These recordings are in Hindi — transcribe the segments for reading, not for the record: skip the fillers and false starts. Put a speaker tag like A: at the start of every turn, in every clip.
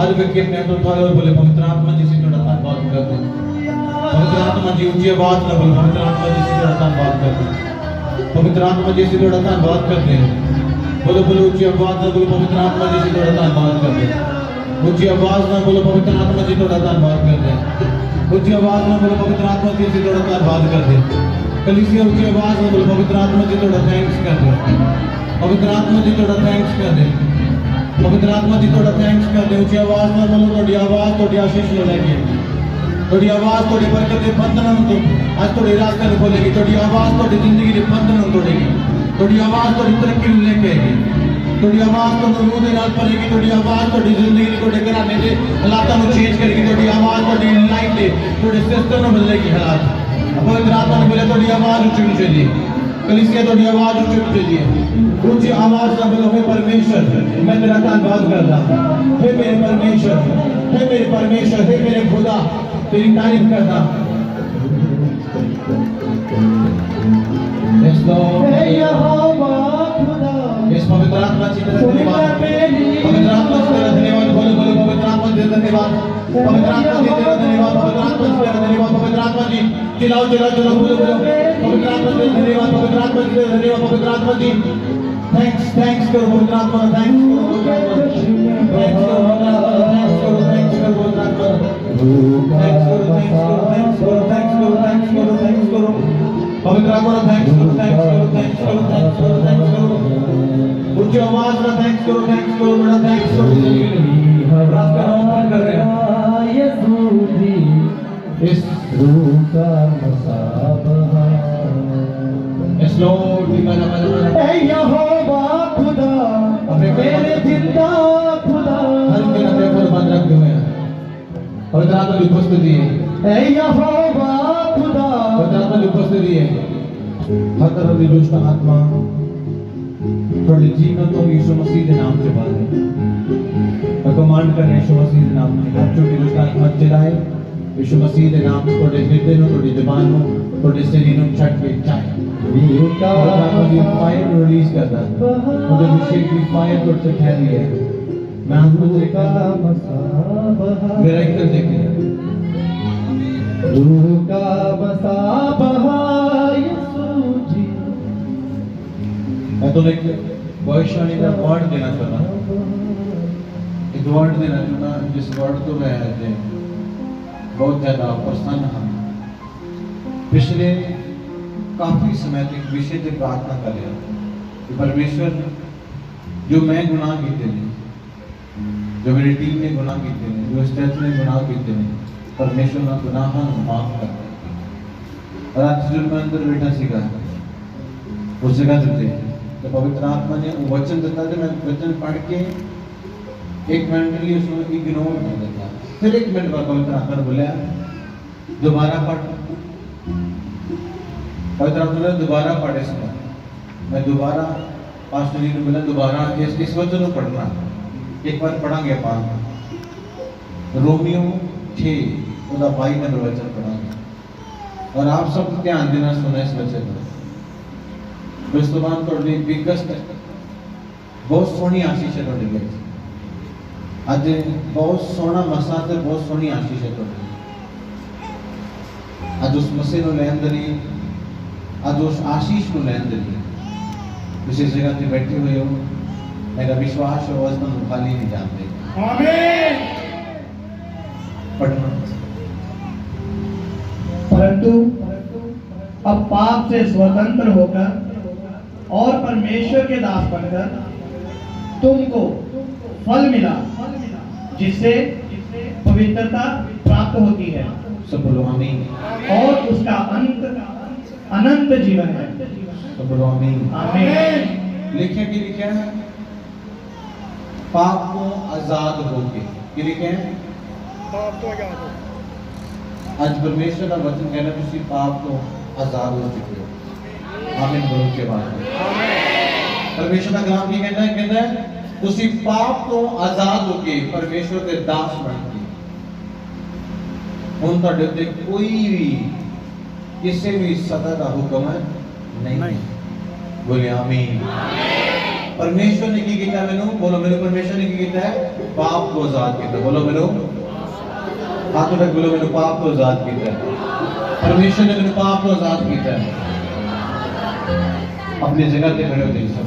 A: हर व्यक्ति अपने हाथ उठाए और बोले पवित्र आत्मा जी से थोड़ा धन्यवाद करते हैं। पवित्र आत्मा जी ऊंची आवाज में बोले पवित्र आत्मा जी से थोड़ा धन्यवाद करते हैं। पवित्र आत्मा जी से थोड़ा धन्यवाद करते हैं। बोलो बोलो ऊंची आवाज में बोलो पवित्र आत्मा जी से थोड़ा धन्यवाद करते हैं। ऊंची आवाज में बोलो पवित्र आत्मा जी थोड़ा धन्यवाद करते हैं। ऊंची आवाज में बोलो पवित्र आत्मा जी से थोड़ा धन्यवाद करते हैं। कलीसिया ऊंची आवाज में बोलो पवित्र आत्मा जी थोड़ा थैंक्स करते हैं। पवित्र आत्मा जी थोड़ा थैंक्स करते हैं। पवित्र आत्मा जी थोड़ा थैंक्स करते हैं। ऊंची आवाज में बोलो थोड़ी आवाज थोड़ी आशीष ले लेके थोड़ी आवाज थोड़ी बरकत के बंधन तो आज थोड़ी रास्ते में खोलेगी। थोड़ी आवाज थोड़ी जिंदगी के बंधन तोड़ेगी। थोड़ी आवाज थोड़ी तरक्की लेके आएगी। थोड़ी आवाज तो रूह दे नाल पड़ेगी। थोड़ी आवाज थोड़ी जिंदगी को घराने के हालातों को चेंज करेगी। थोड़ी आवाज थोड़ी लाइफ दे थोड़े सिस्टम में बदलेगी हालात। पवित्र आत्मा ने बोले थोड़ी आवाज ऊंची चाहिए। कलीसिया थोड़ी आवाज ऊंची चाहिए। ऊंची आवाज से बोलो हे परमेश्वर मैं तेरा धन्यवाद करता हूं। हे मेरे परमेश्वर हे मेरे परमेश्वर हे मेरे खुदा तेरी तारीफ करता हूं। हे यहोवा खुदा इस पवित्र आत्मा की तरफ धन्यवाद। पवित्र आत्मा की तरफ धन्यवाद। बोलो बोलो पवित्र आत्मा की तरफ धन्यवाद। पवित्र आत्मा की तरफ धन्यवाद। पवित्र आत्मा की तरफ धन्यवाद। पवित्र आत्मा जी चिल्लाओ चिल्लाओ चिल्लाओ बोलो बोलो पवित्र आत्मा की तरफ धन्यवाद। पवित्र आत्मा की तरफ धन्यवाद। पवित्र आत्मा जी थैंक्स थैंक्स करो पवित्र आत्मा थैंक्स करो थैंक्स करो थैंक्स करो थैंक्स करो पवित्र आत्मा थैंक्स करो थैंक्स करो थैंक्स करो थैंक्स करो थैंक्स करो पवित्र आत्मा थैंक्स करो थैंक्स करो थैंक्स करो थैंक्स करो थैंक्स करो ऊंची आवाज में थैंक्स करो बड़ा थैंक्स करो। रास्ता ओपन कर रहे हैं यीशु जी इस रूह का मसाबहा इस लॉर्ड की बना ए यहोवा खुदा मेरे जिंदा खुदा हर दिन अपने कुर्बान रखे हुए हैं। पवित्र आत्मा की उपस्थिति है ए यहोवा खुदा पवित्र आत्मा की उपस्थिति है। हर तरह की दुष्ट आत्मा थोड़े जीवन को यीशु मसीह के नाम से बांधे। मैं कमांड कर रहे हैं यीशु मसीह के नाम से हर छोटी दुष्ट आत्मा चलाए यीशु मसीह के नाम से थोड़े हृदय में थोड़ी जुबान में थोड़े शरीर में छट के चाहे फायर रिलीज करता है मुझे विषय की फायर तो ठहरी है। मैं आपको देखा मेरा एक देखिए रूह का मसाबहा यीशु जी। मैं तो एक भविष्यवाणी का वर्ड देना चाहता हूँ। एक वर्ड देना चाहता जिस वर्ड को मैं बहुत ज्यादा प्रसन्न हूँ। पिछले काफी समय तक विषय से प्रार्थना कर लिया कि परमेश्वर जो मैं गुनाह किए ने जो मेरी टीम ने गुनाह किए ने जो स्टेट ने गुनाह किए ने परमेश्वर ना गुनाह माफ कर। और आज जो मैं अंदर बैठा सीखा उस जगह देते तो पवित्र आत्मा ने वो वचन देता था, मैं वचन पढ़ के एक मिनट के लिए उसको इग्नोर कर देता, फिर एक मिनट बाद पवित्र आत्मा ने बोला दोबारा पढ़। पवित्र आत्मा ने दोबारा पढ़े सुना, मैं दोबारा पास्टर जी ने बोला दोबारा इस वचन को पढ़ना, एक बार पढ़ांगे पास रोमियो 6 ਉਹਦਾ 22 नंबर वचन पढ़ांगे और आप सब ध्यान देना सुना इस वचन को। विश्वमान थोड़ी बिगेस्ट बहुत सोहनी आशीष है थोड़ी लिए आज बहुत सोहना मसा ते बहुत सोहनी आशीष है थोड़ी आज उस मसीह नु लैन दरी आज उस आशीष नु लैन दरी जिस जगह पे बैठे हुए हो मेरा विश्वास है वो तुम खाली नहीं जानते। आमीन। पढ़ना
B: परंतु अब पाप से स्वतंत्र होकर और परमेश्वर के दास बनकर तुमको फल मिला जिससे पवित्रता प्राप्त होती है।
A: सब बोलो आमीन।
B: और उसका अंत अनंत जीवन है।
A: सब बोलो आमीन।
B: आमीन।
A: लिखे कि लिखे है पाप को आजाद होके कि लिखे है
B: पाप को आजाद हो।
A: आज परमेश्वर का वचन कहना तुसी पाप को आजाद हो चुके हो। आमीन बोलो के बाद परमेश्वर का कलाम ये कहता है तुसी पाप तो आजाद होके परमेश्वर के दास बन के हुन ਤੁਹਾਡੇ ਉੱਤੇ कोई भी किसी भी सदा का हुक्म नहीं। बोले आमीन। परमेश्वर ने की किया मैनू बोलो मैनू परमेश्वर ने की किया है पाप को आजाद किया। बोलो मैनू हाथों तक बोलो मैनू पाप को आजाद किया है। परमेश्वर ने मैनू पाप को आजाद किया है। अपनी जगह पे खड़े होते सब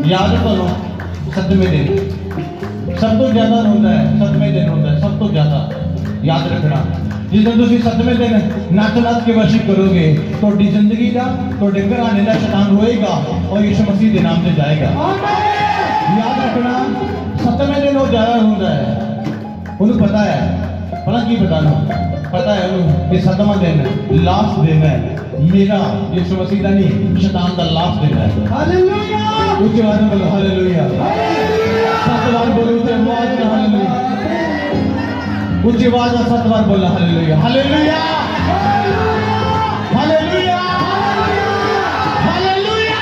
A: याद करो सतवें दिन सब तो ज्यादा रोंदा है। सतवें दिन होता है सब तो ज्यादा याद रखना। जिस दिन तुम सतवें दिन नच नच के वर्शिप करोगे तो जिंदगी का तो घराने का शैतान रोएगा और यीशु मसीह के नाम से जाएगा। याद रखना सतवें दिन वो ज्यादा रोंदा है। उन्हें पता है भला की पता है उन्हें कि सतवां दिन लास्ट दिन है मेरा यीशु मसीह का नहीं शैतान का लास्ट दिन है। हालेलुया। उच्च आवाज में बोलो हालेलुया। 7 बार बोलो उच्च आवाज में। ऊंची आवाज में 7 बार बोलना hallelujah hallelujah hallelujah hallelujah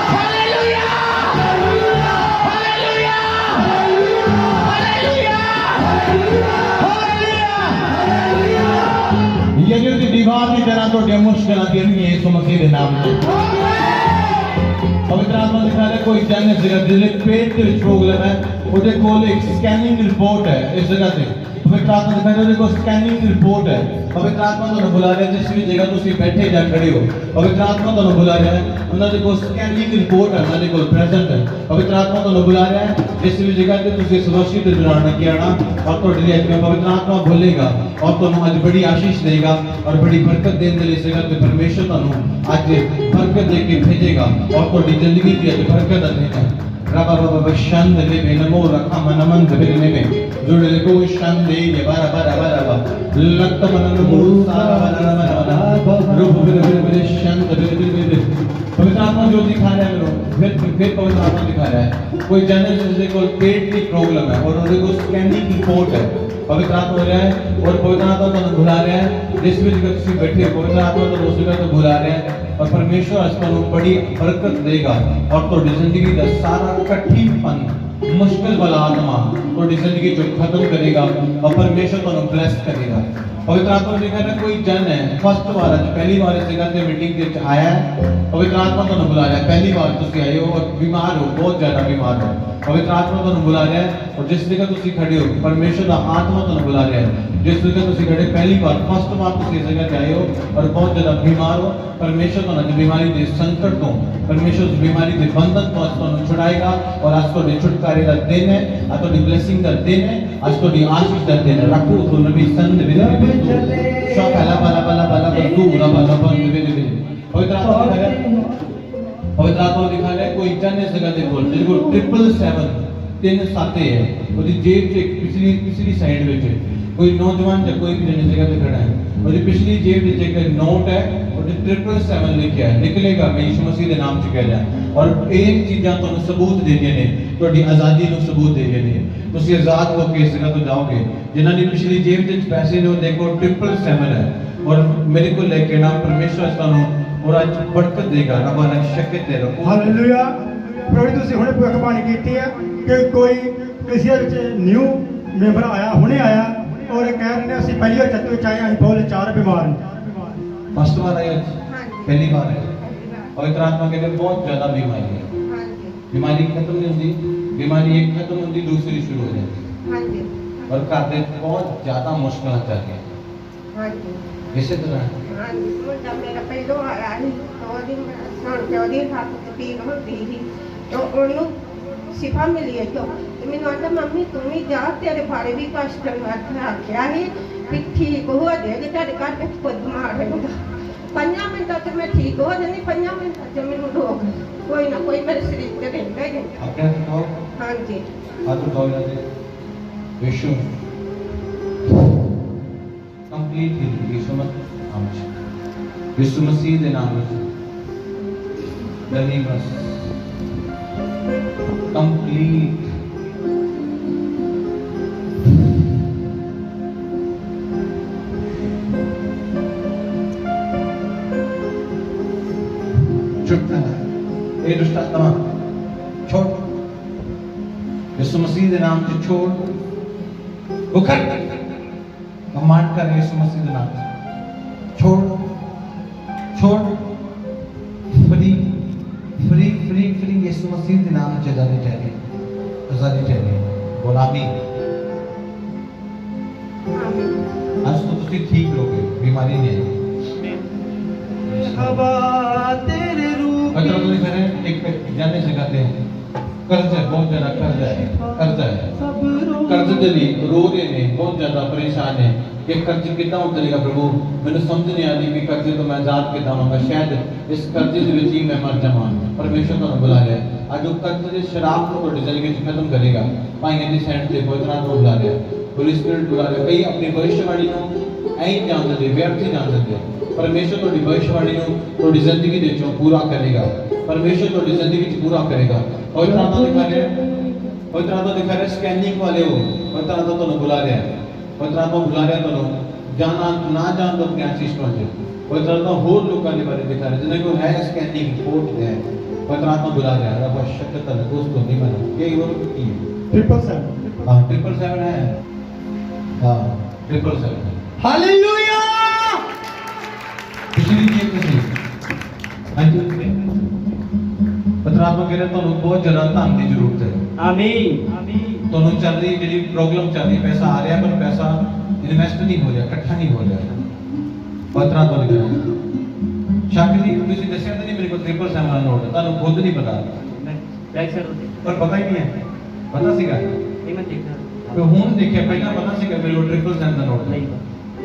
A: hallelujah hallelujah hallelujah ये जो दीवार की तरह तो मुश्किल आती है यीशु मसीह के नाम से पवित्र आत्मा दिखा रहा है कोई जन इस जगह जिले पेट के प्रॉब्लम है उसे कोल एक स्कैनिंग रिपोर्ट है इस जगह से पवित्र आत्मा दिखा रहा है को स्कैनिंग रिपोर्ट है पवित्र आत्मा तो बुला रहा है जिस भी जगह तुसी बैठे जा खड़े हो पवित्र आत्मा तो बुला रहा है उन्होंने को स्कैनिंग रिपोर्ट है उन्होंने को प्रेजेंट है पवित्र आत्मा तो बुला रहा है जिस भी जगह पे तुसी सुरक्षित दौरान किया ना और तो लिए में पवित्र आत्मा बोलेगा और तो आज बड़ी आशीष देगा और बड़ी बरकत देने के लिए जगह पे परमेश्वर तनु आज बरकत दे के भेजेगा और तो जिंदगी की आज बरकत देगा रबा बाबा शंद ले नमो रखा मनमन दबेने में जुड़े को शंद दे बारा बारा बारा बा लक्त मनन मुरु सारा बारा बारा बारा रूप बिरे शंद बिरे पवित्र आत्मा जो दिखा रहा है मेरे फिर पवित्र आत्मा दिखा रहा है कोई जनरल जिससे कोई पेट की प्रॉब्लम है और उन्हें को स्कैनिंग रिपोर्ट है पवित्र आत्मा हो रहा है और पवित्र आत्मा तो बुला रहा है जिस भी जगह तुम बैठे हो पवित्र आत्मा तो उस जगह तो बुला रहे हैं और परमेश्वर आज तुम बड़ी बरकत देगा और तो जिंदगी का सारा कठिनपन मुश्किल वाला आत्मा तो जिंदगी जो खत्म करेगा और परमेश्वर तुम ब्लेस करेगा पवित्र आत्मा दिखा रहा है कोई जन है फर्स्ट बार आज पहली बार इस जगह से मीटिंग के आया है पवित्र आत्मा तो बुला रहा है पहली बार तुम आए हो और बीमार हो बहुत ज्यादा बीमार हो पवित्र आत्मा तो बुला रहा है और जिस जगह तुम खड़े हो परमेश्वर का आत्मा तो बुला रहा है जिस जगह तुम खड़े पहली बार फर्स्ट बार तुम इस जगह आए हो और बहुत ज्यादा बीमार हो परमेश्वर तो बीमारी के संकट तो परमेश्वर बीमारी के बंधन तो आज तुम छुड़ाएगा और आज तो छुटकारे का दिन है आज तो ब्लेसिंग का दिन है आज तो आशीष का दिन है रखो तो नबी संत विदे शाला बाला बाला बाला तू रबा रबा विदे पवित्र आत्मा दिखा रहा है कोई जन इस जगह से बोल बिल्कुल 777 तीन साथे है ਉਹਦੀ जेब से पिछली साइड में कोई नौजवान या कोई भी जन जगह पे खड़ा है ਉਹਦੀ पिछली जेब में एक नोट है और 777 लिखा है निकलेगा मैं यीशु मसीह के नाम से कह रहा और एक चीज़ां ਤੁਹਾਨੂੰ सबूत देने ने ਤੁਹਾਡੀ आज़ादी ਨੂੰ सबूत देने ने ਤੁਸੀਂ आज़ाद होकर इस जगह तो जाओगे जिन्हां ਦੀ पिछली जेब ਵਿੱਚ पैसे ने देखो 777 है और मेरे को लेके ना परमेश्वर ਤੁਹਾਨੂੰ और आज बरकत देगा रब ने शक्ति दे रखो
C: हालेलुया प्रभु ਤੁਸੀਂ ਹੁਣੇ ਭਵਿੱਖਬਾਣੀ ਕੀਤੀ ਹੈ ਕਿ ਕੋਈ ਕਿਸੇ ਵਿੱਚ ਨਿਊ ਮੈਂਬਰ ਆਇਆ ਹੁਣੇ ਆਇਆ और कह रहे हैं ਅਸੀਂ ਪਹਿਲੀ ਵਾਰ ਚੱਤ ਵਿੱਚ ਆਏ ਅਸੀਂ ਬਹੁਤ ਚਾਰ ਬਿਮਾਰ ਹਾਂ
A: फर्स्ट बार आए पहली बार है पवित्र आत्मा कहते बहुत ज्यादा बीमारी है बीमारी खत्म नहीं होती बीमारी एक खत्म होती दूसरी शुरू हो जाती और करते बहुत ज्यादा मुश्किल चल गया इसी तरह
D: मेरा पहलो आया ही चौधरी हाथ पीड़ होती थी तो उन्होंने सिफा मिली है तो मैंने आखा मम्मी तुम ही जा तेरे बारे भी कष्ट आख्या ही कि ठीक हो जाएगी तेरे घर में खुद मारेगा 5 मिनट तक मैं ठीक हो जानी 5 मिनट तक मैंने रोक कोई ना कोई मेरे शरीर से रहता ही हाँ जी
A: यीशु कंप्लीट यीशु मसीह के नाम से deliverance complete छुटना ये दुष्ट आत्मा छोड़ यीशु मसीह के नाम से छोड़ उखड़ कमांड कर यीशु मसीह के नाम से छोड़ छोड़ फ्री फ्री फ्री फ्री यीशु मसीह के नाम से आजादी ठहरी गुलामी आज तो तुसी ठीक रहोगे बीमारी नहीं आएगी
C: हवा तेरे रूप
A: मतलब तो करें एक जाने से कहते हैं कर्ज है बहुत ज्यादा कर्ज है कर्ज दे लिए रो रहे ने बहुत ज्यादा परेशान है कि कर्ज कितना उतरेगा प्रभु मैंने समझ नहीं आती कि कर्ज तो मैं आजाद के दावांगा शायद इस कर्ज के विच ही मैं मर जावां परमेश्वर तो बुला रहा है आज वो कर्ज के शराब को तो जिंदगी से खत्म करेगा भाइयों की साइड से बहुत तरह बुला रहा है होली स्पिरिट बुला रहा है कई अपनी भविष्यवाणी को ऐ जान दे व्यर्थ ही जान दे परमेश्वर तो भविष्यवाणी को थोड़ी जिंदगी दे चो पूरा करेगा परमेश्वर तो जिंदगी च पूरा करेगा और इतना दिखा रहे पवित्र आत्मा दिखा रहा है स्कैनिंग वाले हो, पवित्र आत्मा ਤੁਹਾਨੂੰ बुला रहा है, पवित्र आत्मा बुला रहा है ਤੁਹਾਨੂੰ जाना ना जान दो अपने आशीषों से, पवित्र आत्मा होर लोगों के बारे में दिखा रहा है जिन्हें को है स्कैनिंग रिपोर्ट है, पवित्र आत्मा बुला रहा है। रब शक्ति दोस्तों नहीं मना ये और की है
C: 777
A: हाँ 777 है हाँ 777
C: हालेलुया
A: पिछली चीज किसी हाँ जी पवित्र आत्मा कह रहे ਤੁਹਾਨੂੰ बहुत ज़्यादा ਧਨ ਦੀ ਜ਼ਰੂਰਤ ਹੈ।
B: आमीन
A: ਤੁਹਾਨੂੰ ਚੱਲ ਰਹੀ ਜਿਹੜੀ ਪ੍ਰੋਬਲਮ ਚੱਲ ਰਹੀ ਪੈਸਾ ਆ ਰਿਹਾ ਪਰ ਪੈਸਾ ਇਨਵੈਸਟ ਨਹੀਂ ਹੋ ਰਿਹਾ ਇਕੱਠਾ ਨਹੀਂ ਹੋ ਰਿਹਾ ਪवित्र आत्मा ने कहा ਸ਼ੱਕ ਨਹੀਂ ਤੁਸੀਂ ਦੱਸਿਆ ਤਾਂ ਨਹੀਂ ਮੇਰੇ ਕੋਲ 777 ਦਾ ਨੋਟ ਹੈ ਤੁਹਾਨੂੰ ਖੁਦ ਨਹੀਂ ਪਤਾ
B: बैक साइड होते
A: ਪਰ ਪਤਾ ਹੀ ਨਹੀਂ ਹੈ ਪਤਾ ਸੀਗਾ
B: नहीं मैं देखा
A: ਕਿ ਹੁਣ ਦੇਖਿਆ ਪਹਿਲਾਂ ਪਤਾ ਸੀਗਾ ਮੇਰੇ ਕੋਲ 777 ਦਾ ਨੋਟ ਹੈ
B: नहीं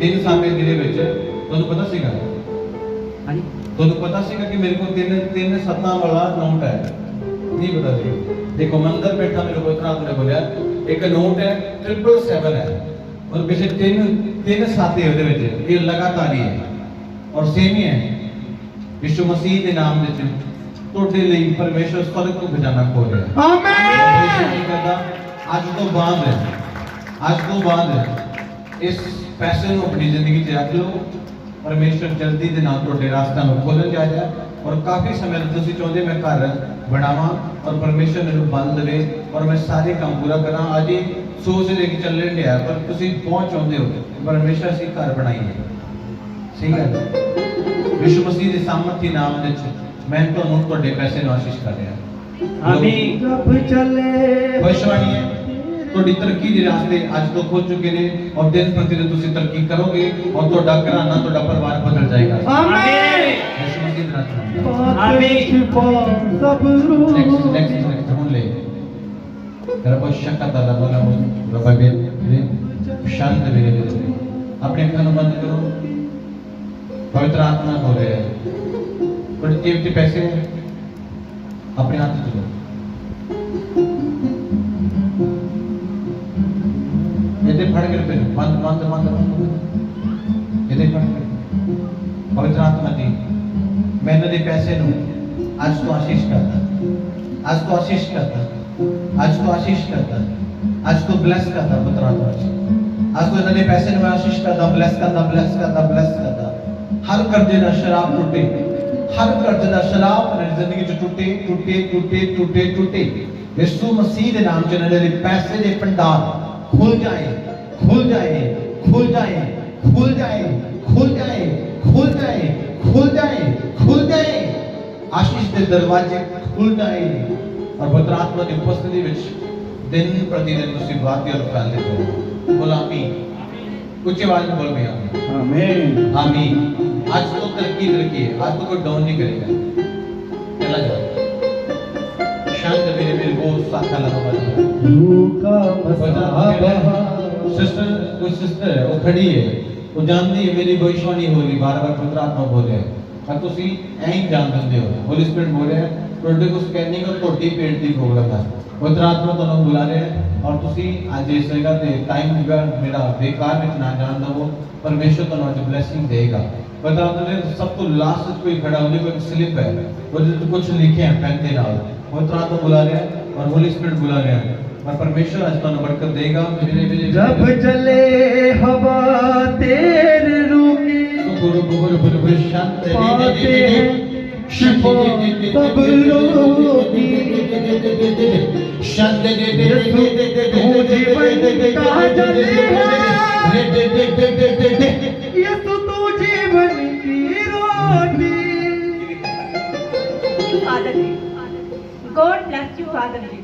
A: 3 ਸਾਲ ਦੇ ਵਿੱਚ ਤੁਹਾਨੂੰ ਪਤਾ ਸੀਗਾ
B: हाँ जी
A: ਤੁਹਾਨੂੰ ਪਤਾ ਸੀਗਾ ਕਿ ਮੇਰੇ ਕੋਲ 3 ਸੱਤਾਂ ਵਾਲਾ ਨੋਟ ਹੈ नहीं पता ਸੀ देखो मंदिर बैठा मेरे को इतना आपने बोलिया एक नोट है 777 है और पिछले तीन साथी ਉਹਦੇ ਵਿੱਚ ਇਹ ਲਗਾਤਾਰ ਹੀ ਹੈ और सेम ही है यीशु मसीह ਦੇ ਨਾਮ ਵਿੱਚ ਤੁਹਾਡੇ ਲਈ ਪਰਮੇਸ਼ਰ ਸਵਰਗ ਤੋਂ ਖਜ਼ਾਨਾ ਖੋਲ ਰਿਹਾ ਹੈ ਆਮੀਨ ਅੱਜ ਤੋਂ ਬਾਅਦ ਇਸ ਪੈਸੇ ਨੂੰ ਆਪਣੀ ਜ਼ਿੰਦਗੀ 'ਚ ਰੱਖ ਲਓ ਪਰਮੇਸ਼ਰ ਜਲਦੀ ਦੇ ਨਾਲ ਤੁਹਾਡੇ ਰਾਸਤਾ ਨੂੰ ਖੋਲਣ ਜਾ ਰਿਹਾ और काफी समय ਤੁਸੀਂ ਚਾਹੁੰਦੇ ਮੈਂ ਘਰ ਬਣਾਵਾਂ और परमेश्वर ਮੈਨੂੰ ਬਲ ਦੇਵੇ और मैं सारे काम पूरा ਕਰਾਂ ਅੱਜ ਹੀ ਸੋਚ ਰਹੇ ਕਿ ਚੱਲਣ ਡਿਆ ਪਰ ਤੁਸੀਂ ਪਹੁੰਚ ਚਾਹੁੰਦੇ ਹੋ ਪਰਮੇਸ਼ਰ ਅਸੀਂ ਘਰ ਬਣਾਈਏ ਸਹੀ ਗੱਲ ਯਿਸੂ ਮਸੀਹ ਦੇ ਸਾਮਰਥੀ ਨਾਮ ਵਿੱਚ ਮੈਂ ਤੁਹਾਨੂੰ ਤੁਹਾਡੇ ਪੈਸੇ ਨੂੰ ਆਸ਼ੀਸ਼ ਕਰ ਰਿਹਾ
B: आमीन
C: जब चले
A: भविष्यवाणी है ਤੁਹਾਡੀ ਤਰੱਕੀ ਦੇ ਰਾਸਤੇ ਅੱਜ ਤੋਂ ਖੁੱਲ ਚੁੱਕੇ ਨੇ और दिन प्रतिदिन ਤੁਸੀਂ ਤਰੱਕੀ ਕਰੋਗੇ और ਤੁਹਾਡਾ ਘਰਾਣਾ ਤੁਹਾਡਾ ਪਰਿਵਾਰ ਬਦਲ ਜਾਏਗਾ
C: आमीन
A: ਯਿਸੂ ਮਸੀਹ ਦੇ ਨਾਮ ਨਾਲ
B: आमीन
A: next ਹੁਣ ਲੈ रब शक्ता दा बोला रब बे शांत वे अपने अखों को बंद करो पवित्र आत्मा बोल रहे हैं बड़े जेब के पैसे अपने हाथ में लो ये फड़ के पे बंद ये फड़ के पवित्र आत्मा जी मैं इन्हां दे पैसे नु आज तो आशीष करता आज तो आशीष करता आज तो आशीष करता आज तो ब्लेस करता पवित्र आत्मा जी आज तो इन्हां दे पैसे नु आशीष करता ब्लेस करता हर कर्जे दा शराब टूटे हर कर्जे दा शराब मेरी जिंदगी च टूटे यीशु मसीह दे नाम च इन्हां दे पैसे दे भंडार खुल जाए आशीष के दरवाजे खुल जाए और पवित्र आत्मा की उपस्थिति में दिन प्रतिदिन तुसी बातें और फैलते हो बोला आमीन कुछ आवाज में बोल भी आमीन आमीन आज तो तरक्की है आज तो कोई डाउन नहीं करेगा चला जाओ शांत मेरे को साथा लगा सिस्टर कोई सिस्टर है वो खड़ी है वो जानती है मेरी भविष्यवाणी हो रही बार-बार पवित्र आत्मा बोल रहे हैं और तुसी ऐं जान देंगे हो होली स्पिरिट बोल रहे हैं ਤੁਹਾਡੇ को स्कैनिंग और ਤੁਹਾਡੀ पेट ਦੀ ਪ੍ਰੋਬਲਮ ਹੈ ਪਵਿੱਤਰ ਆਤਮਾ ਤੁਹਾਨੂੰ ਬੁਲਾ ਰਿਹਾ ਹੈ और ਤੁਸੀਂ ਅੱਜ ਇਸ ਜਗ੍ਹਾ ਤੇ ਟਾਈਮ ਮੇਰਾ ਬੇਕਾਰ ਵਿੱਚ ਨਾ ਜਾਣ ਦਿਓ ਪਰਮੇਸ਼ਰ ਤੁਹਾਨੂੰ ਅੱਜ ਬਲੇਸਿੰਗ ਦੇਗਾ ਪਤਾ ਉਹਨੇ ਸਭ ਤੋਂ ਲਾਸਟ ਵਿੱਚ ਕੋਈ ਖੜਾ ਹੋਣੇ ਕੋਈ स्लिप है ਉਹਦੇ ਤੇ ਕੁਝ ਲਿਖਿਆ ਹੈ ਪੈਨ ਦੇ ਨਾਲ ਪਵਿੱਤਰ ਆਤਮਾ ਬੁਲਾ ਰਿਹਾ ਹੈ और होली स्पिरिट बुला रहा है और परमेश्वर आज ਤੁਹਾਨੂੰ बरकत देगा
C: जब चले हवा तेरे रूही
A: गुरु शांत
C: पाते हैं शिफा सब रोगी
A: शांत
C: यीशु तू जीवन का जल है यीशु तू जीवन की रोटी
E: father ji God bless you father ji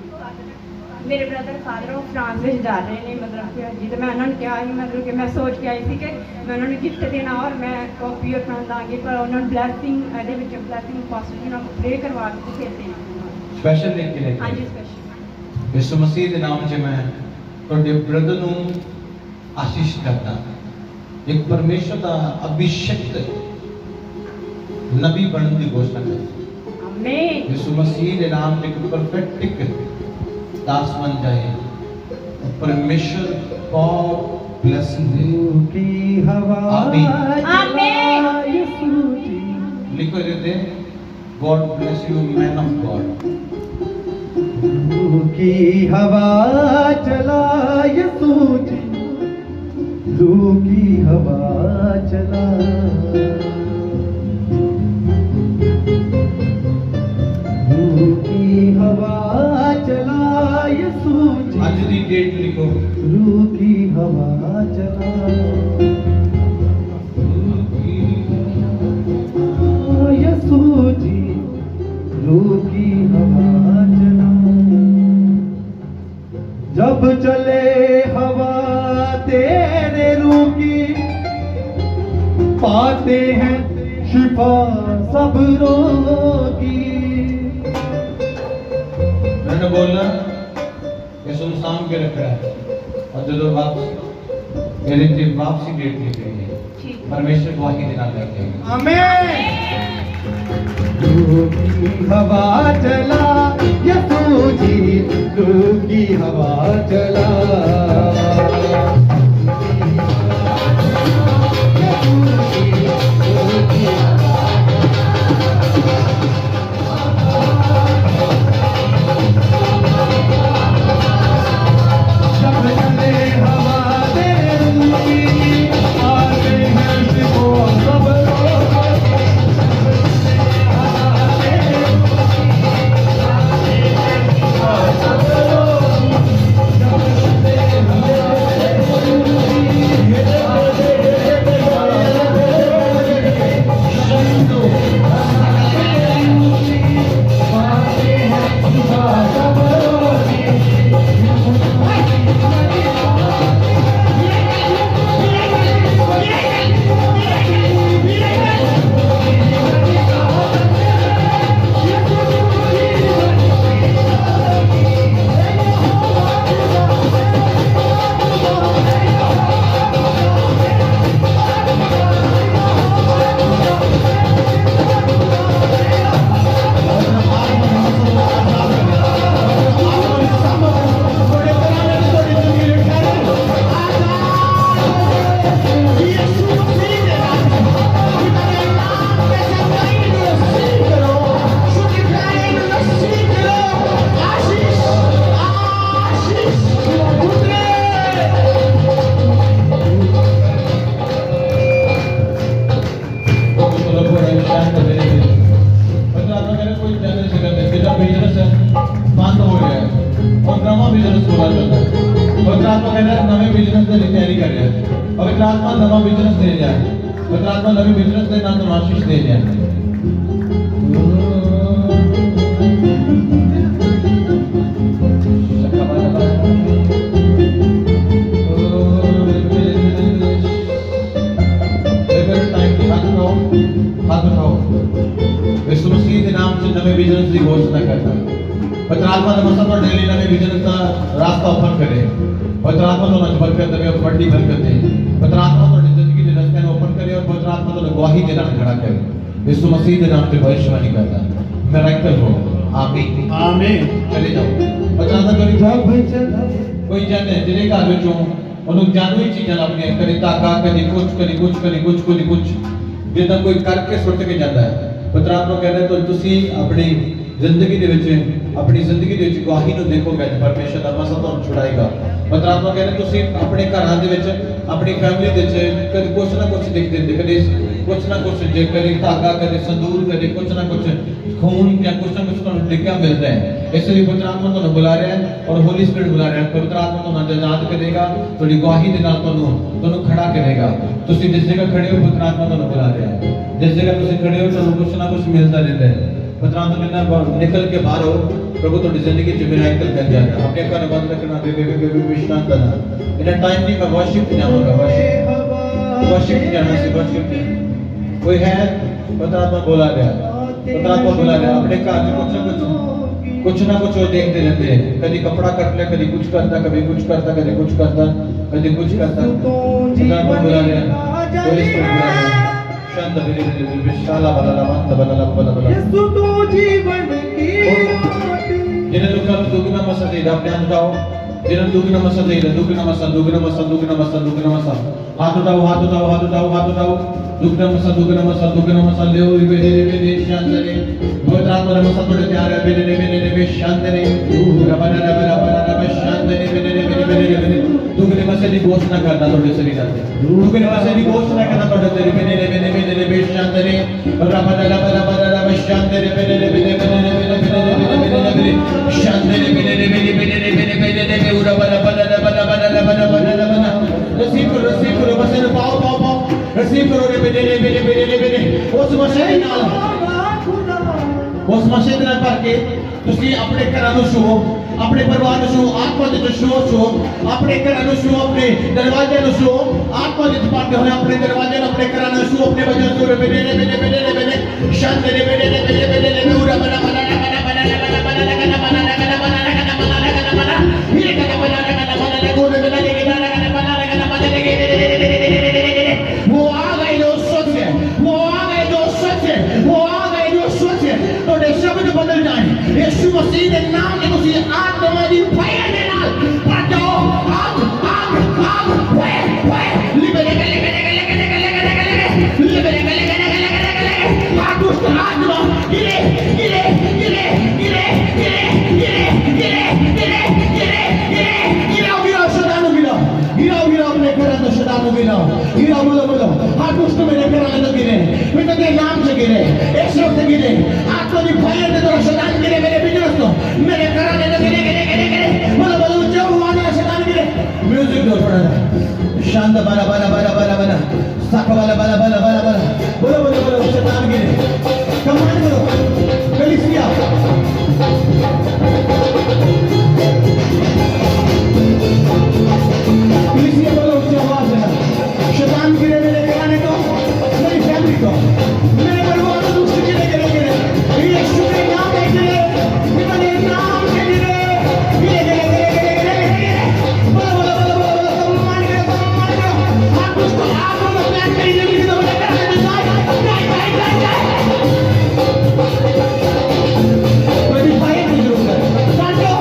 E: मेरे ब्रदर फादर ਉਹ ਫਰਾਂਸ ਵਿੱਚ ਜਾ ਰਹੇ ਨੇ ਮਤਲਬ ਕਿ ਜੀ ਤੇ ਮੈਂ ਉਹਨਾਂ ਨੂੰ ਕਿਹਾ ਸੀ ਮਤਲਬ ਕਿ ਮੈਂ ਸੋਚ ਕੇ ਆਈ ਸੀ ਕਿ ਮੈਂ ਉਹਨਾਂ ਨੂੰ ਗਿਫਟ ਦੇਣਾ ਔਰ ਮੈਂ ਕਾਪੀ ਔਰ ਪੈਨ ਦਾਂਗੀ ਪਰ ਉਹਨਾਂ ਨੂੰ ਬਲੈਸਿੰਗ ਇਹਦੇ ਵਿੱਚ ਬਲੈਸਿੰਗ ਪਾਸਟਰ ਜੀ ਨਾਲ ਪ੍ਰੇ ਕਰਵਾ ਕੇ ਫਿਰ ਦੇਣਾ
A: स्पेशल लिख के लेके
E: ਹਾਂਜੀ ਸਪੈਸ਼ਲ
A: यीशु मसीह के नाम से मैं ਤੁਹਾਡੇ ਬ੍ਰਦਰ ਨੂੰ ਆਸ਼ੀਸ਼ ਕਰਦਾ ਇੱਕ ਪਰਮੇਸ਼ਰ ਦਾ ਅਭਿਸ਼ੇਕਤ ਨਬੀ ਬਣਨ ਦੀ ਘੋਸ਼ਣਾ ਕਰਦਾ
E: ਆਮੀਨ
A: यीशु मसीह के नाम से एक परफेक्ट दास बन जाए परमेश्वर गॉड ब्लेसिंग दे
C: की हवा
A: आमीन
E: आमीन
C: यीशु जी
A: लिखो देते God bless you man of God की हवा चला यसू जी, लू की हवा चला। लू की हवा चला यसू जी,
B: आज की डेट लिखो।
A: लू की हवा चला। यसू जी, लू की हवा चला। जब चले हवा तेरे रूह की, पाते हैं शिफा सब रोगी।
B: मैंने बोलना ये सुनसान के रख रहा है, और जो वापसी मेरे की वापसी डेट लिख रही है, परमेश्वर गवाही देना करते हैं।
C: आमीन।
A: लू की हवा चला यसू जी, लू की हवा चला।
B: नवे बिजनेस की तैयारी कर रहे हैं, पवित्र आत्मा नवा बिजनेस दे रहा है, पवित्र आत्मा नवी बिजनेस के नाम तो आशीष दे रहा है। हाथ उठाओ, यीशु मसीह के नाम से नवे बिजनेस की घोषणा करता है। पवित्र आत्मा नमस्कार पर डेली नवे बिजनेस का रास्ता ओपन करे। पवित्र आत्मा तो नज बरकत दे और बड़ी बरकत दे। पवित्र आत्मा तो जिंदगी के रास्ते को ओपन करे और पवित्र आत्मा तो गवाही देना खड़ा करे। यीशु मसीह के नाम से भविष्यवाणी करता है, मिरेकल हो। आमीन
C: आमीन।
B: चले जाओ। पवित्र आत्मा कोई जाने जिले का जो उन्होंने जानू ही चीज़ अपने करी ताका करी कुछ जितना कोई करके सुट के जाता है। पवित्र आत्मा कह रहे तो तुसी अपनी जिंदगी दे विच अपनी जिंदगी दे विच गवाही नु देखोगे तो परमेश्वर दा मसा तुहानू छुड़ाएगा। पवित्र आत्मा कह रहे तुसी अपने घरां दे विच अपनी फैमिली दे विच कदी कुछ ना कुछ देखते हैं, कदी कुछ ना कुछ जे कदी धागा कदी संदूर कदी कुछ ना कुछ खून या कुछ ना कुछ तुहानू लिखा मिलता है। इसलिए पवित्र आत्मा तुहानू बुला रहा है और होली स्पिरिट बुला रहा है। पवित्र आत्मा तुहानू आजाद करेगा, तुहाडी गवाही दे नाल तुहानू खड़ा करेगा। तुसी जिस जगह खड़े हो पवित्र आत्मा तुहानू बुला रहा है। जिस जगह तुसी खड़े हो तुहानू कुछ ना कुछ मिलता रहता है। पवित्र आत्मा कहना निकल के बाहर हो, प्रभु तुहाडी जिंदगी च मिरेकल कर जाएगा। अपने घर बंद रखना, बेबे विश्राम करना। इतना टाइम नहीं मैं वर्शिप जाऊंगा, वर्शिप जाना से वर्शिप कोई है। पवित्र आत्मा बुला रहा है, पवित्र आत्मा बुला रहा है। अपने घर में कुछ ना कुछ वो देखते रहते हैं। कभी कपड़ा कट ले, कभी कुछ करता, कभी कुछ करता, कभी कुछ करता, कभी कुछ करता। पवित्र आत्मा बुला रहा है, होली स्पिरिट बुला रहा है। शांत विशाला बला यीशु तू जीवन की रोटी। जिन्हें दुगना मसा दे अपने हाथ उठाओ। जिन्हें दुगना मसा दे दुगना मसा हाथ उठाओ, हाथ उठाओ, हाथ उठाओ, हाथ उठाओ। दुगना मसा ले शांत रे पवित्र आत्मा ने सब थोड़े तैयार है बेने ने शांति ने रबना शांति ने बेने दुगने मसे दी घोषणा करना थोड़े शरीर आते दुगने मसे दी घोषणा करना थोड़े तेरे बेने शांति ने रबना शांति ने बेने शांति ने बेने receive करो मसे ने पाओ receive करो रे बेने उस मसे नाल उस मसे दे नाल भर के ਤੁਸੀਂ ਆਪਣੇ ਘਰਾਂ ਨੂੰ ਛੂਹੋ ਆਪਣੇ ਪਰਿਵਾਰ ਨੂੰ ਛੂਹੋ ਆਤਮਾ ਦੇ ਵਿੱਚ ਛੂਹੋ ਆਪਣੇ ਘਰਾਂ ਨੂੰ ਛੂਹੋ ਆਪਣੇ ਦਰਵਾਜ਼ੇ ਨੂੰ ਛੂਹੋ ਆਤਮਾ ਦੇ ਵਿੱਚ ਬੰਦ ਹੋਏ ਆਪਣੇ ਦਰਵਾਜ਼ੇ ਨੂੰ ਆਪਣੇ ਘਰਾਂ ਨੂੰ ਛੂਹੋ ਆਪਣੇ ਵਜਨ ਤੋਂ ਬੇਨੇ ਸ਼ਾਂਤੀ ਦੇ ਬੇਨੇ ਉਰਾ ਬਣਾ वो आ गए जो सच है वो आ गए जो सच है वो आ गए जो सच है तो शब्द बदल जाए यीशु मसीह के नाम के तुसी आत्मा दी फायर दे नाल पर जाओ आग लिबरे दुष्ट आत्मा गिरे गिराओ अपने घर अंदर शैतान को गिराओ बोलो हाँ दुष्ट मेरे घर अंदर गिरे बेटा के नाम से गिरे एक शब्द गिरे आत्मा की फायर दे तो शैतान गिरे मेरे बिजनेस को मेरे घर अंदर गिरे बोलो जो हुआ ना शैतान गिरे म्यूजिक दो थोड़ा शांत बाला साका बाला बोलो शैतान गिरे कमांड करो कलीसिया बोलो उसकी आवाज है शैतान गिरे मेरे घराने को मेरी फैमिली को मेरे परिवार को दूसरे गिरे यीशु के नाम में गिरे मेरे नाम से गिरे बोलो मान करो आप उसको आप लोग प्लान करिए कि तो बोले जाए कोई फाइट नहीं करूंगा काटो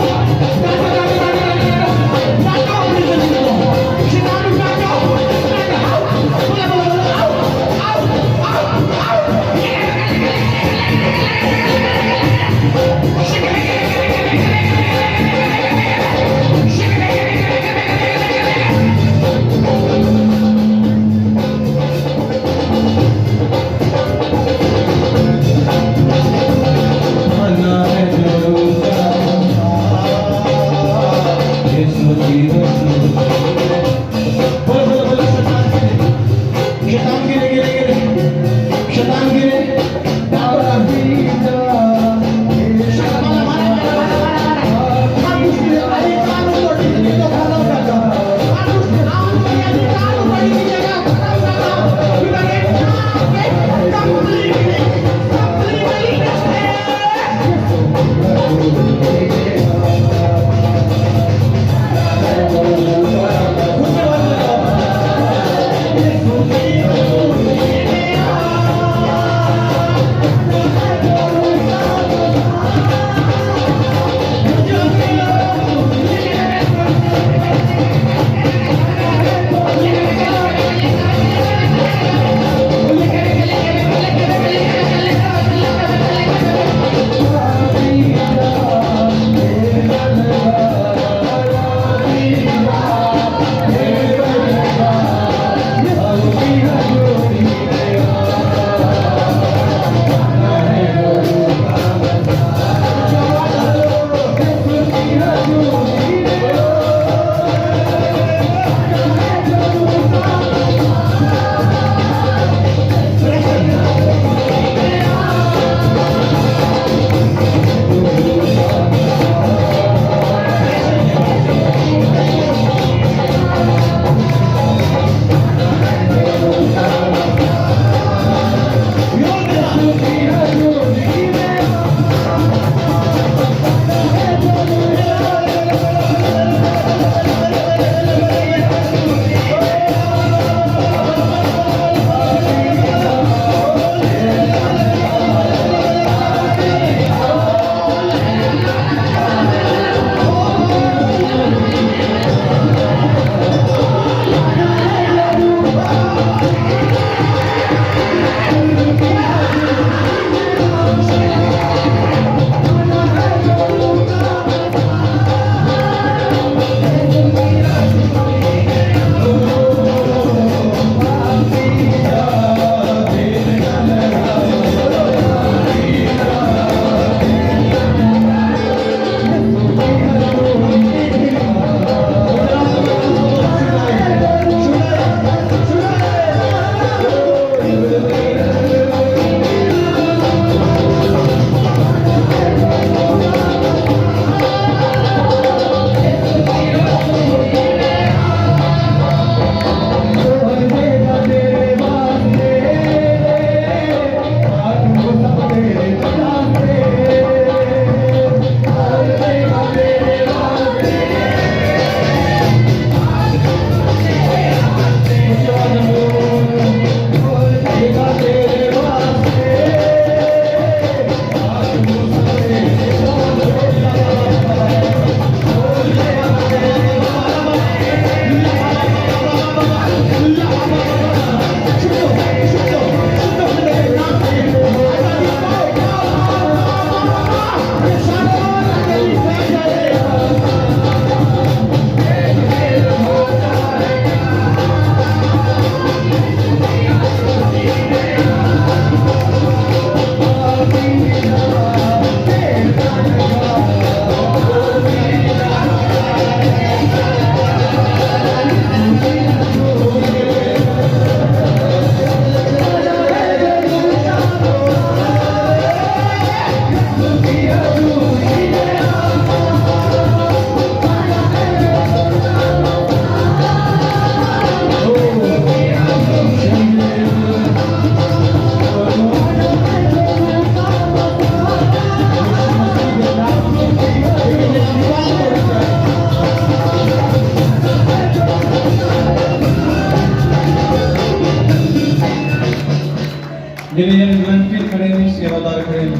B: जिन्हें जन वॉलंटियर खड़े ने, सेवादार खड़े ने,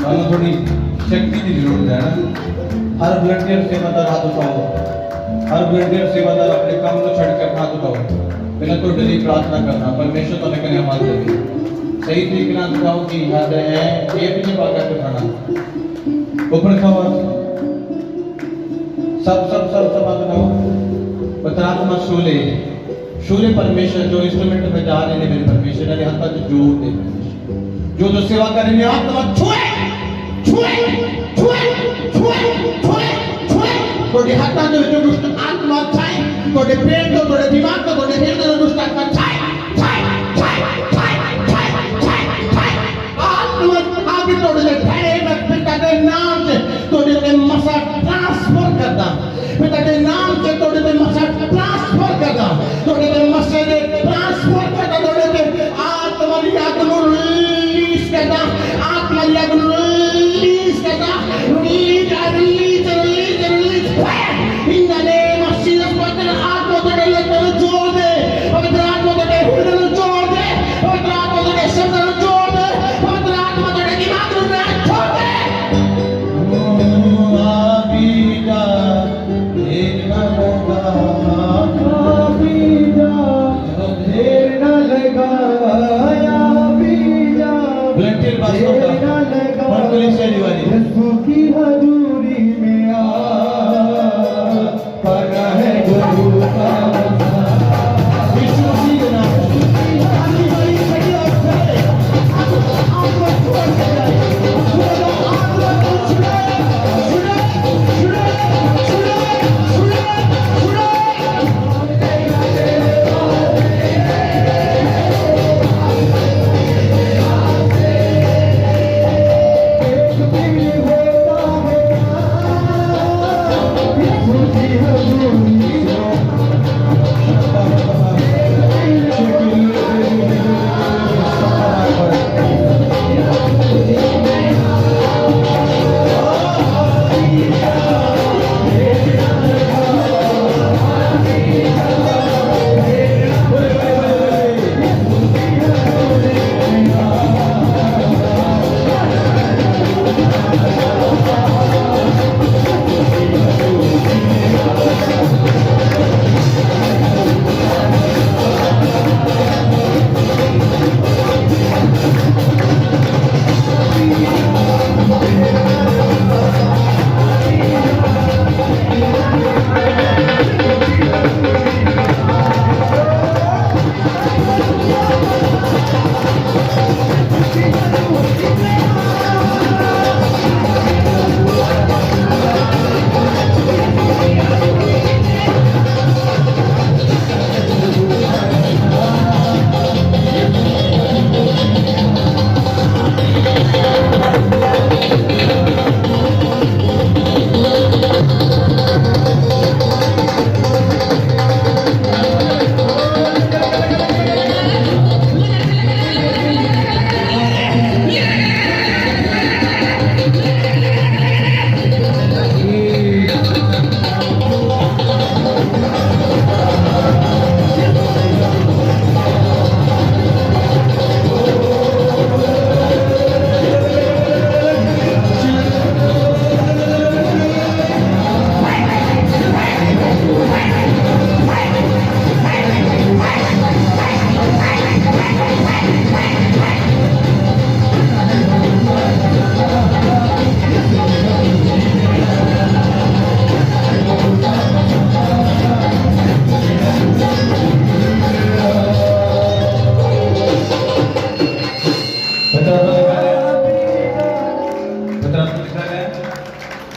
B: ਸਾਨੂੰ थोड़ी शक्ति की जरूरत है ना। हर वॉलंटियर सेवादार हाथ उठाओ, हर वॉलंटियर सेवादार अपने काम को छोड़कर हाथ उठाओ। बिना तो डेली प्रार्थना करना, परमेश्वर तुम्हें कने अमल देगी। सही तरीके से उठाओ कि हाथ है ये पीछे पाकर उठाना, ऊपर खाओ, सब सब सब सब हाथ उठाओ। पत्रात्मा शोले शोले परमेश्वर जो इंस्ट्रूमेंट बजा रहे हैं मेरे परमेश्वर ने हाथ में जोर दे, जो सेवा करेंगे आत्मा छुए छुए छुए छुए छुए छुए थोड़े हाथों में जो दुष्ट आत्मा छाए, थोड़े पेट को, थोड़े दिमाग को, थोड़े हृदय को दुष्ट आत्मा छाए छाए छाए छाए छाए छाए छाए आत्मा आगे थोड़े से ठहरे मैं पिता के नाम से थोड़े से मसा ट्रांसफर करता, पिता के नाम से थोड़े से मसा ट्रांसफर करता, थोड़े से मसा ने ट्रांसफर करता, थोड़े से आत्मा लिया तो रिलीज करता, आत्मा लिया तो रिलीज करता, release release release release in the name of Jesus. पवित्र आत्मा को ले तेरे जोड़ दे, पवित्र आत्मा को ले हृदय को जोड़ दे, पवित्र आत्मा को ले शब्द को जोड़ दे, पवित्र आत्मा को ले दिमाग को छोड़ दे। ओ आबीदा देर न लगा, आबीदा देर न लगा, आबीदा वॉलंटियर बात करता और पुलिस से दीवानी यीशु की हजूरी में आ पड़ा है गुरु का यीशु जी के नाम आनी बड़ी सही आपसे आपको छोड़ के जाए बोलो आत्मा को छुड़े छुड़े छुड़े छुड़े छुड़े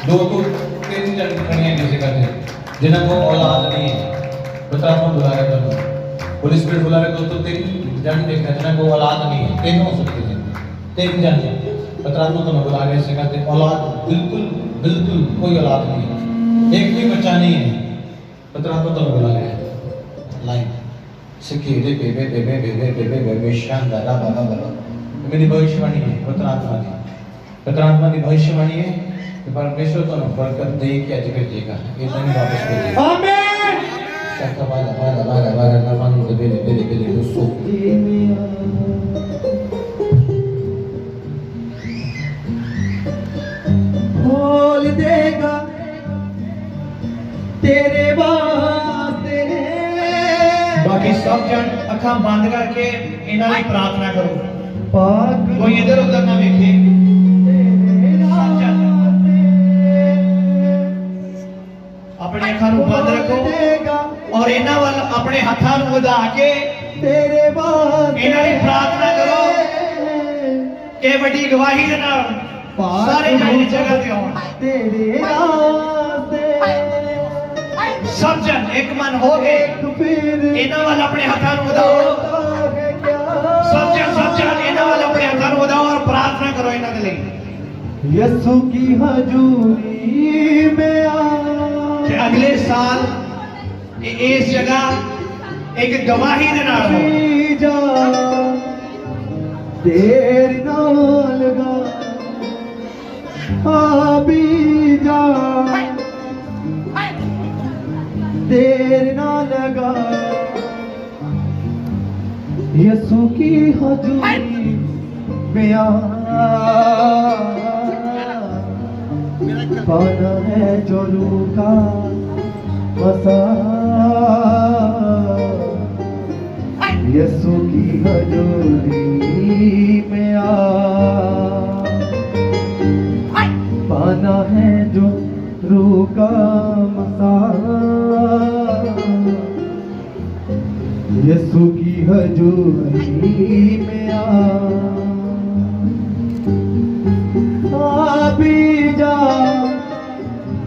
B: दो तो तीन जन खड़े हैं किसी का जिन्हें को औलाद नहीं है, पत्रात्मा बुला रहे दोनों, पुलिस स्पीड बुला रहे दोस्तों, तीन जन देखते जिन्हें को औलाद नहीं है, तीनों सकते हैं, तीन जन पत्रात्मा तो बुला रहे से कहते औलाद बिल्कुल बिल्कुल कोई औलाद नहीं है, एक भी बच्चा नहीं है, पत्रात्मा तो बुला रहे हैं लाइन सिक्किरे बेबे बेबे बेबे बेबे बेबे शानदार बाबा बाबा मेरी भविष्यवाणी है, पत्रात्मा की भविष्यवाणी है कि परमेश्वर तो बरकत दे के अजगर देगा, ये नहीं वापस भेजेगा। आमीन। Bara naman ko bili gusto.
A: खोल देगा तेरे वास्ते
F: बाकी सब जन अखा बंद करके इन्हां दी प्रार्थना करो
A: पाक
F: कोई इधर उधर ना वेखे सब जन अपने अखां नूं बंद रखो और इन्हां वाल अपने हत्थां नूं वधा के
A: तेरे वास्ते
F: इन्हां दी प्रार्थना करो कि वड्डी गवाही दे नाल सारे जन इस जगह ते आउण
A: तेरे वास्ते
F: सब जन एक मन हो गए
A: फिर
F: इन्हां वाल अपने हत्थां नूं वधाओ सब जन इन्हां वाल अपने हत्थां नूं वधाओ और प्रार्थना करो इन्हां दे लई
A: यीशु की हजूरी में आ
F: कि अगले साल इस जगह एक गवाही दे नाल हो
A: जा देर ना लगा अभी जा देर ना लगा यीशु की हजूरी में आ पाना है जो रूका मसा यीशु की हजूरी में आ पाना है जो रूका मसा यीशु की हजूरी में आ भी जा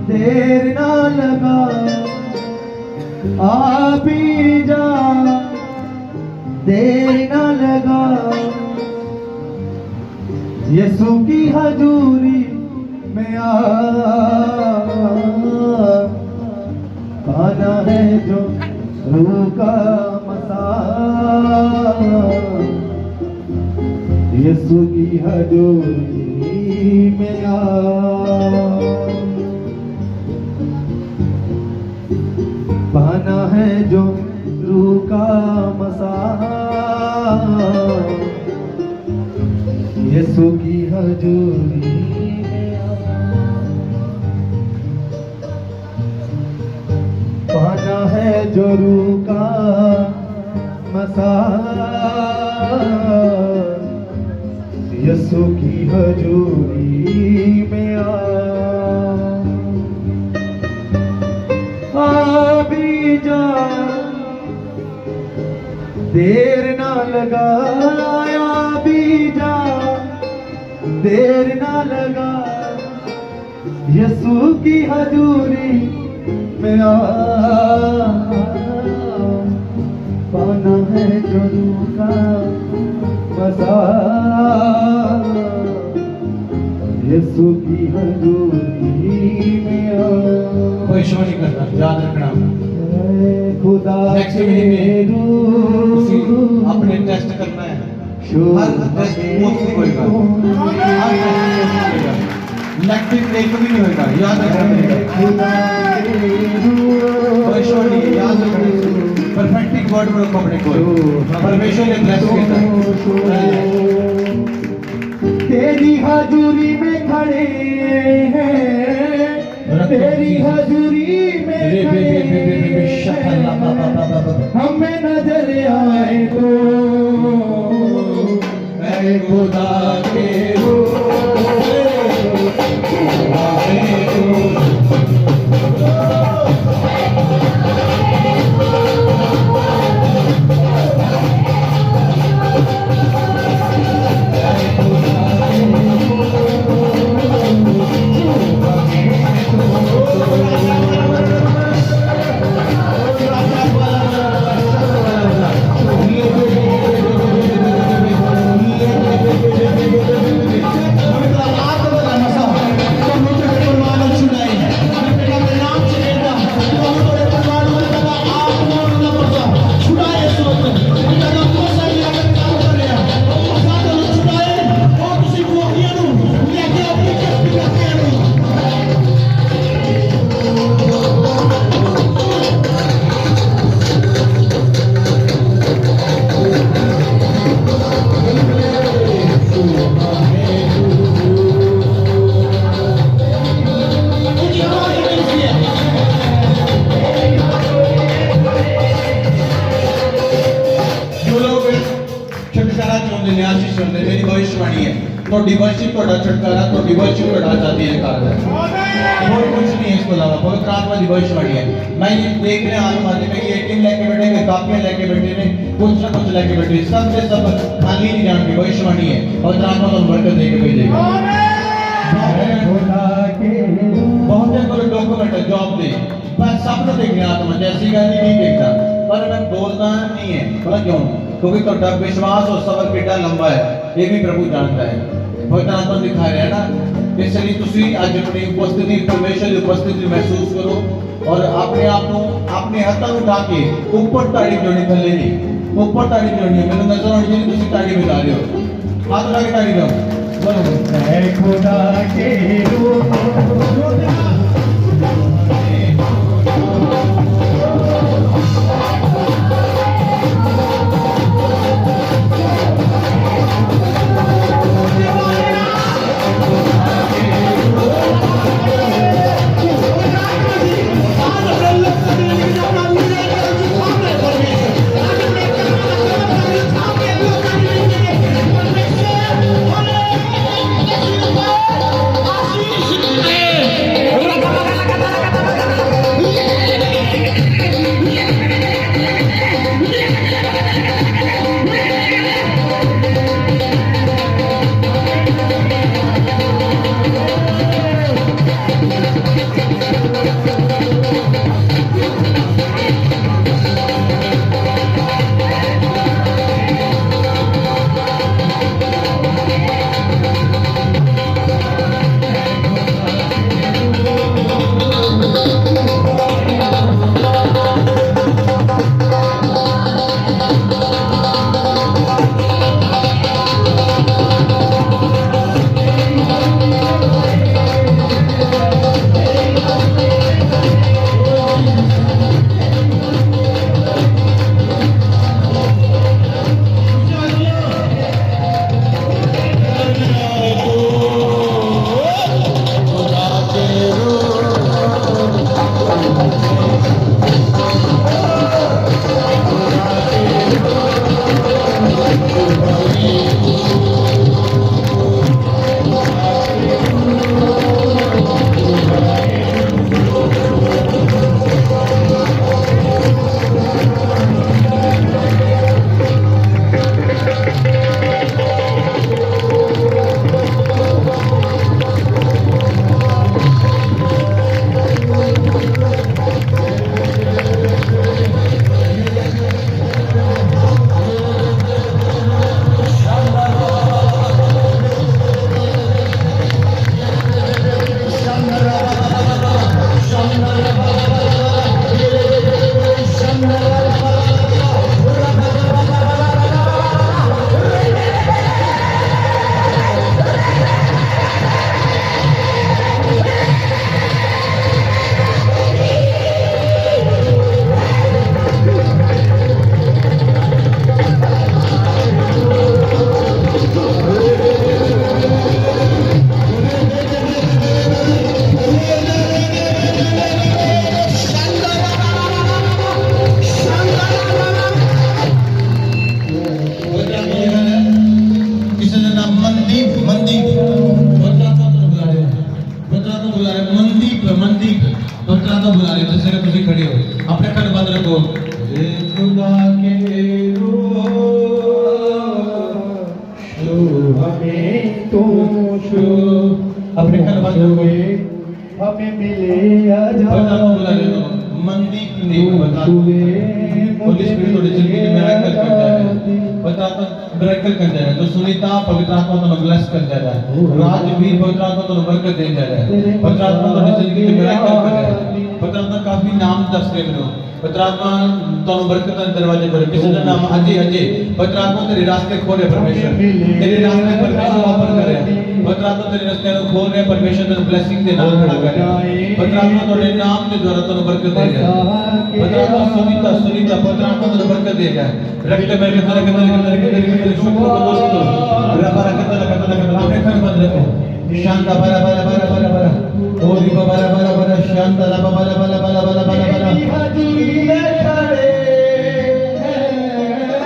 A: देर ना लगा आ भी जा देर ना लगा यीशु की हजूरी में आ पाना है जो रूह का मसा यीशु की हजूरी में आ पाना है जो रूह का मसा यीशु की हजूरी में आ पाना है जो रूह का मसा यीशु की हजूरी में आ भी जा देर ना लगाया भी जा देर ना लगा यीशु की हजूरी में आ पाना है जो रूह का मसा यीशु की हजूरी में आ
B: कोई शो नहीं करना, याद रखना।
A: खुदा
B: नेक्स्ट मीटिंग में उसी अपने टेस्ट करना है। हर टेस्ट मुफ्त होएगा, हर टेस्ट मुफ्त होएगा, नेगेटिव एक भी नहीं होएगा, याद रखना। कोई शो नहीं, याद रखना। परफेक्ट वर्ड में रखो अपने को, परमेश्वर ने ब्लेस किया है।
A: तेरी हजूरी में खड़े हैं, तेरी हजूरी में खड़े हमें नजर आए तो ऐ खुदा के
B: परमेश्वर ने मेरी भविष्यवाणी है ਤੁਹਾਡੀ ਵਰਸ਼ੀ ਤੁਹਾਡਾ ਛੁਟਕਾਰਾ ਤੁਹਾਡੀ ਵਰਸ਼ੀ ਤੁਹਾਡਾ ਆਜ਼ਾਦੀ ਦਾ ਕਾਰਨ है और कुछ नहीं है इसको अलावा पवित्र आत्मा की भविष्यवाणी है मैं ये देख रहे आलम आज में ये टीम लेके बैठे हैं कापियां लेके बैठे ने कुछ ना कुछ लेके बैठे सब से सब खाली नहीं जान की भविष्यवाणी है पवित्र आत्मा को बरकत देके भेजेगा बहुत है कोई डॉक्यूमेंट है जॉब दे पर सब ने देखना आत्मा जैसी गल नहीं देखता पर मैं बोलना नहीं है पता क्यों क्योंकि ਤੁਹਾਡਾ विश्वास और सबर कितना लंबा है ये भी प्रभु जानता है पवित्र आत्मा दिखा रहा है ना इसलिए ਤੁਸੀਂ ਅੱਜ अपनी उपस्थिति परमेश्वर की उपस्थिति महसूस करो और अपने आप को अपने हाथों में उठा के ऊपर ताड़ी जोड़नी थल्ले नहीं ऊपर ताड़ी जोड़नी है मैंने नजर आनी चाहिए ਤੁਸੀਂ ताड़ी बजा रहे हो हाथ उठा के ताड़ी दो
C: मैं खुदा के
B: अपने घर बंद हुए
C: हमें मिले
B: मंदी नहीं बता पुलिस भी थोड़ी जिंदगी में मिरेकल कर जाए बता तो मिरेकल कर जाए तो सुनीता पवित्र आत्मा तो ब्लेस कर जाए राजवीर पवित्र आत्मा तो बरकत दे जाए पवित्र आत्मा तो जिंदगी में मिरेकल कर जाए पवित्र आत्मा काफी नाम दस के मेरे पवित्र आत्मा तो बरकत के दरवाजे पर किसी का नाम अजय अजय पवित्र आत्मा तेरे रास्ते खोले परमेश्वर तेरे रास्ते परमेश्वर ओपन करे पवित्र आत्मा तेरे रास्ते को खोल रहे परमेश्वर तेरे ब्लेसिंग दे नाम खड़ा करे पवित्र आत्मा तेरे नाम के द्वारा तो बरकत दे जाए पवित्र आत्मा सुनीता सुनीता पवित्र आत्मा तो बरकत दे जाए रखते मेरे तरह के शुक्र को दोस्तों रबा रखता अपने घर बंद रखो शांत बरा बरा बरा बरा बरा ओरी बरा बरा बरा शांत रबा बरा बरा बरा बरा बरा बरा
C: हजूरी में खड़े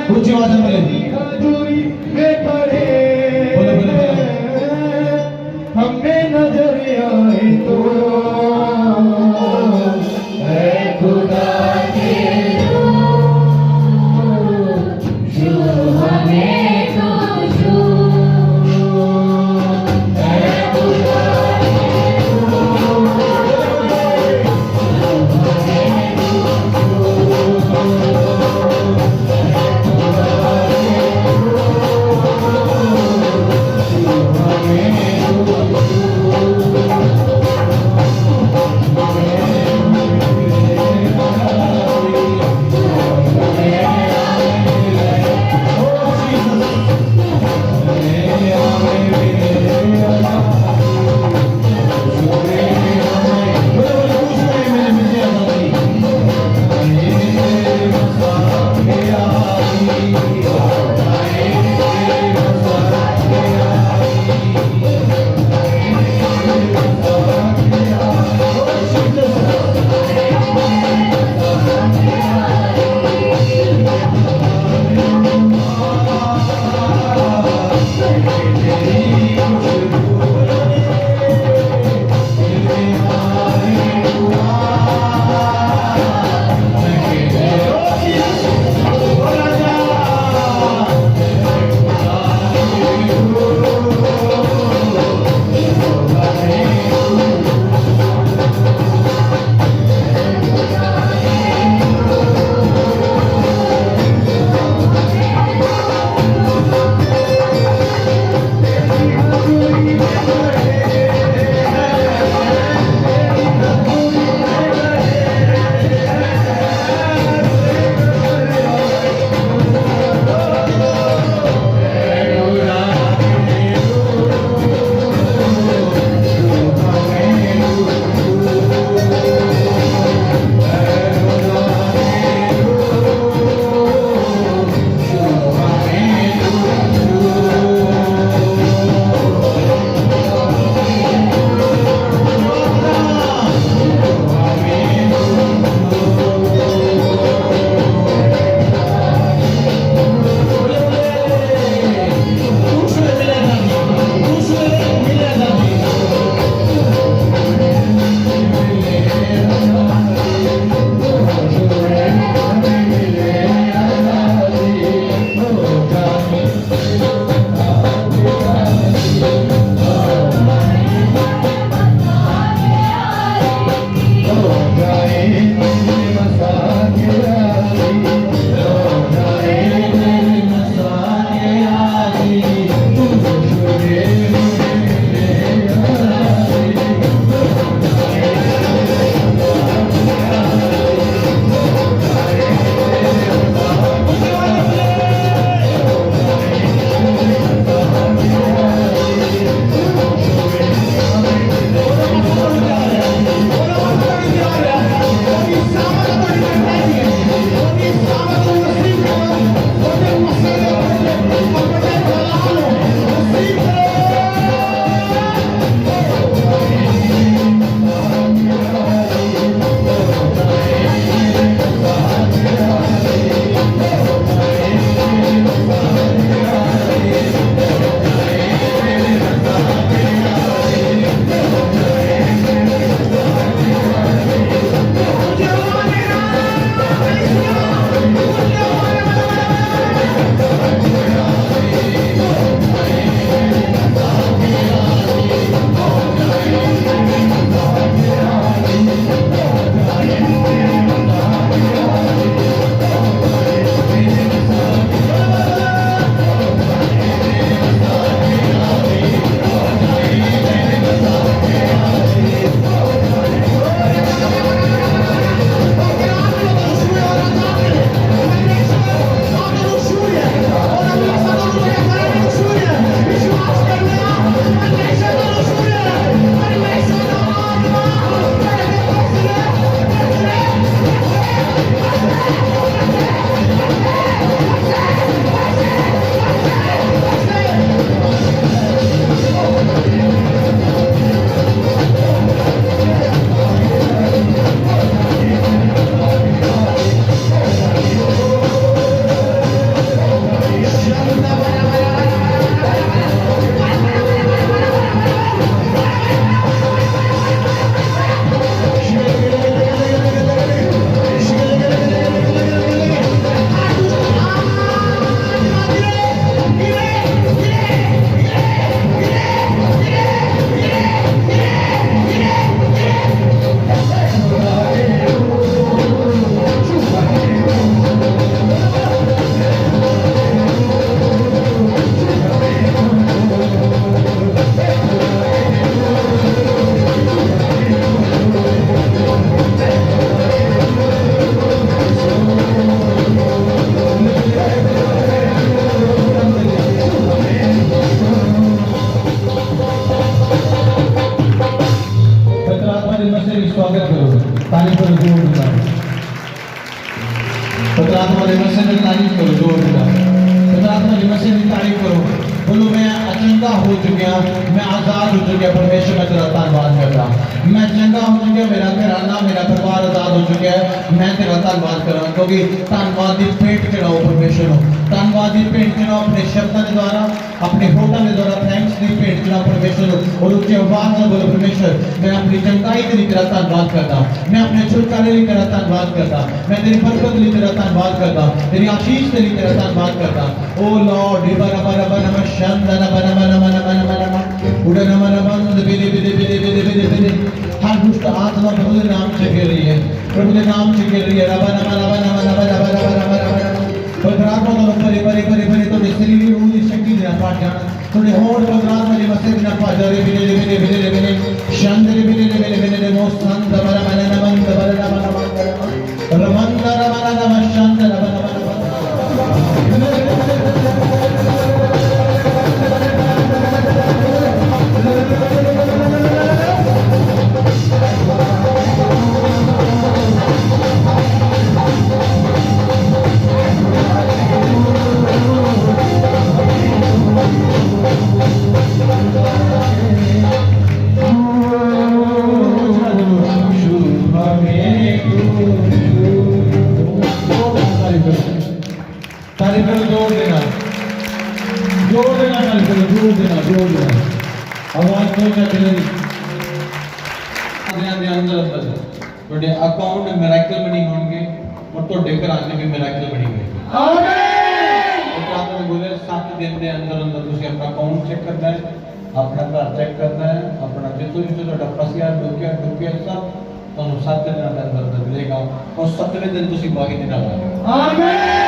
B: ऊंची आवाज में
C: हजूरी में खड़े
B: पवित्र आत्मा की मसीह की तारीफ करो जोर देना। पवित्र आत्मा की मसीह की तारीफ करो। बोलो मैं अचंगा हो चुका, मैं आजाद हो चुका। परमेश्वर मैं तेरा धन्यवाद करता। मैं चंगा हो चुका, मेरा घराना मेरा परिवार आजाद हो चुका है। मैं तेरा धन्यवाद करा क्योंकि धन्यवाद की भेंट चढ़ाओ परमेश्वर को। धन्यवाद की भेंट चढ़ाओ अपने शब्दों के द्वारा, अपने होठों के द्वारा थैंक्स की भेंट चढ़ाओ परमेश्वर को। और उच्च आवाज में बोलो परमेश्वर मैं अपनी चंगाई के लिए तेरा धन्यवाद करता, मैं अपने छुटकारे लिए तेरा धन्यवाद करता, मैं तेरी बरकत के लिए तेरा धन्यवाद करता, तेरी आशीष के लिए तेरा धन्यवाद करता। ओ लॉर्ड रिबा रबा रबा नम शंदन बन बन बन बन बन बन उड़न मन बंद बिदे बिदे बिदे बिदे बिदे बिदे। हर दुष्ट आत्मा प्रभु के नाम से गिर रही है, प्रभु के नाम से गिर रही है। रबा नम रबा नम रबा रबा रबा रबा रबा। पवित्र आत्मा को परे परे परे परे तो शरीर की रूह की शक्ति देना पाठ जाना थोड़े और पवित्र आत्मा की मसीह देना पाठ जा रे बिदे बिदे बिदे बिदे शंदन बिदे बिदे बिदे बिदे मो संत बरा मन नमन बरा नमन नमन रमन रमन नमन शंदन रमन नमन। अकाउंट मिरेकल बनी होंगे और ਤੁਹਾਡੇ ਘਰਾਂ 'ਚ ਵੀ ਮਿरेकल बनी होगी। आमीन। बोले 7 दिन के अंदर अंदर ਤੁਸੀਂ अपना अकाउंट चेक करना है, अपना घर चेक करना है, अपना जितों जितों ਤੁਹਾਡਾ ਫਸਿਆ ਡੁੱਕਿਆ सब ਤੁਹਾਨੂੰ 7 ਦਿਨਾਂ ਦੇ ਅੰਦਰ ਮਿਲੇਗਾ और 7वें दिन ਤੁਸੀਂ ਬਾਗੀ ਦੇ ਨਾਲ। आमीन।